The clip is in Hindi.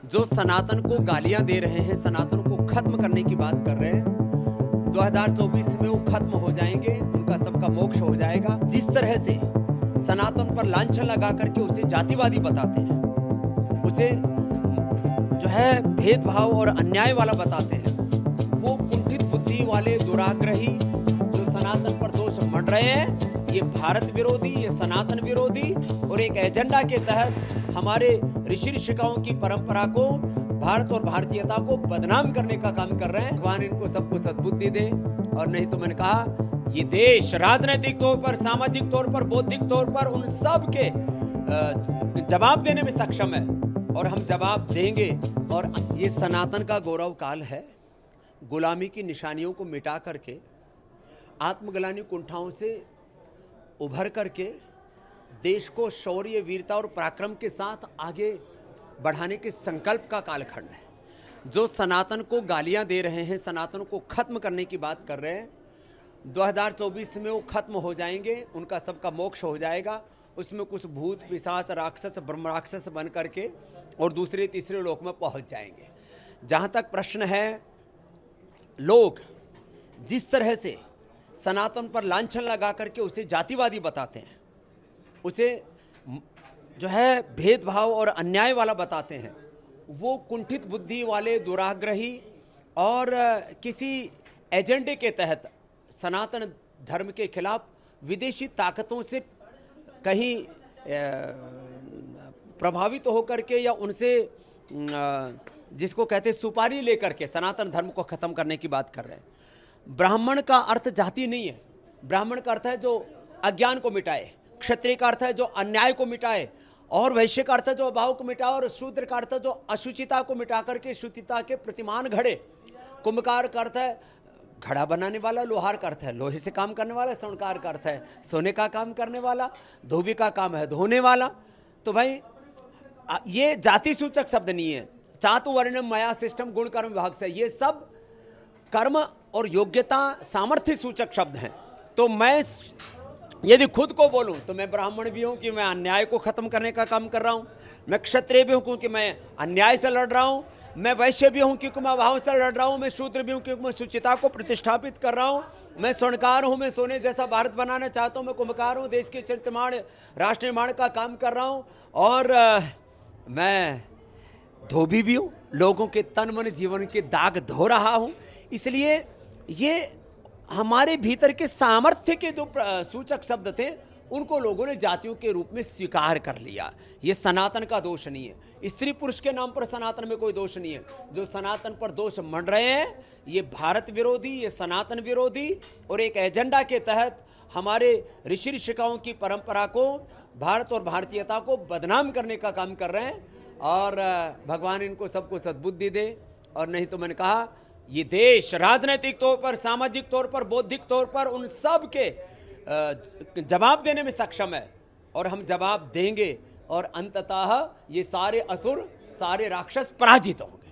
जो सनातन को गालियां दे रहे हैं, सनातन को खत्म करने की बात कर रहे हैं, 2024 में वो खत्म हो जाएंगे, उनका सबका मोक्ष हो जाएगा। जिस तरह से सनातन पर लांछन लगा करके उसे जातिवादी बताते हैं, उसे जो है भेदभाव और अन्याय वाला बताते हैं, वो कुंठित बुद्धि वाले दुराग्रही जो सनातन पर दोष मंड रहे हैं, ये भारत विरोधी, ये सनातन विरोधी और एक एजेंडा के तहत हमारे ऋषि ऋषिकाओं की परंपरा को, भारत और भारतीयता को बदनाम करने का काम कर रहे हैं। भगवान इनको सबको सद्बुद्धि दे। और नहीं तो मैंने कहा, ये देश राजनीतिक तौर पर, सामाजिक तौर पर, बौद्धिक तौर पर उन सब के जवाब देने में सक्षम है और हम जवाब देंगे। और ये सनातन का गौरव काल है। गुलामी की निशानियों को मिटा करके, आत्मग्लानि कुंठाओं से उभर करके देश को शौर्य, वीरता और पराक्रम के साथ आगे बढ़ाने के संकल्प का कालखंड है। जो सनातन को गालियां दे रहे हैं, सनातन को खत्म करने की बात कर रहे हैं, 2024 में वो खत्म हो जाएंगे, उनका सबका मोक्ष हो जाएगा। उसमें कुछ भूत, पिशाच, राक्षस, ब्रह्म राक्षस बन करके और दूसरे तीसरे लोक में पहुंच जाएंगे। जहां तक प्रश्न है, लोग जिस तरह से सनातन पर लांछन लगा करके उसे जातिवादी बताते हैं, उसे जो है भेदभाव और अन्याय वाला बताते हैं, वो कुंठित बुद्धि वाले दुराग्रही और किसी एजेंडे के तहत सनातन धर्म के खिलाफ विदेशी ताकतों से कहीं प्रभावित होकर के या उनसे जिसको कहते हैं सुपारी लेकर के सनातन धर्म को खत्म करने की बात कर रहे हैं। ब्राह्मण का अर्थ जाति नहीं है। ब्राह्मण का अर्थ है जो अज्ञान को मिटाए, क्षत्रिय का अर्थ है जो अन्याय को मिटाए, और वैश्य का अर्थ है जो अभाव को मिटाए, और शूद्र का अर्थ है जो अशुचिता को मिटा करके शुचिता के प्रतिमान घड़े। कुंभकार का अर्थ है घड़ा बनाने वाला, लोहार का अर्थ है लोहे से काम करने वाला, स्वर्णकार का अर्थ है सोने का काम करने वाला, धोबी का काम है धोने वाला। तो भाई ये जाति सूचक शब्द नहीं है। चातुर्वर्ण्यम मया सिस्टम गुण कर्म विभाग से, ये सब कर्म और योग्यता, सामर्थ्य सूचक शब्द हैं। तो मैं यदि खुद को बोलूं तो मैं ब्राह्मण भी हूं कि मैं अन्याय को खत्म करने का काम कर रहा हूं, मैं क्षत्रिय भी हूं क्योंकि मैं अन्याय से लड़ रहा हूं, मैं वैश्य भी हूं क्योंकि मैं अभाव से लड़ रहा हूं, मैं शूद्र भी हूं क्योंकि मैं शुचिता को प्रतिष्ठापित कर रहा हूं, मैं स्वर्णकार हूं, मैं सोने जैसा भारत बनाना चाहता हूं, मैं कुंभकार हूं, देश के चरित्र निर्माण, राष्ट्र निर्माण का काम कर रहा हूं, और मैं धोबी भी हूं, लोगों के तन मन जीवन के दाग धो रहा हूं। इसलिए ये हमारे भीतर के सामर्थ्य के जो सूचक शब्द थे, उनको लोगों ने जातियों के रूप में स्वीकार कर लिया। ये सनातन का दोष नहीं है। स्त्री पुरुष के नाम पर सनातन में कोई दोष नहीं है। जो सनातन पर दोष मंड रहे हैं, ये भारत विरोधी, ये सनातन विरोधी और एक एजेंडा के तहत हमारे ऋषि ऋषिकाओं की परंपरा को, भारत और भारतीयता को बदनाम करने का काम कर रहे हैं। और भगवान इनको सबको सद्बुद्धि दे। और नहीं तो मैंने कहा, ये देश राजनीतिक तौर पर, सामाजिक तौर पर, बौद्धिक तौर पर उन सब के जवाब देने में सक्षम है और हम जवाब देंगे। और अंततः ये सारे असुर, सारे राक्षस पराजित होंगे।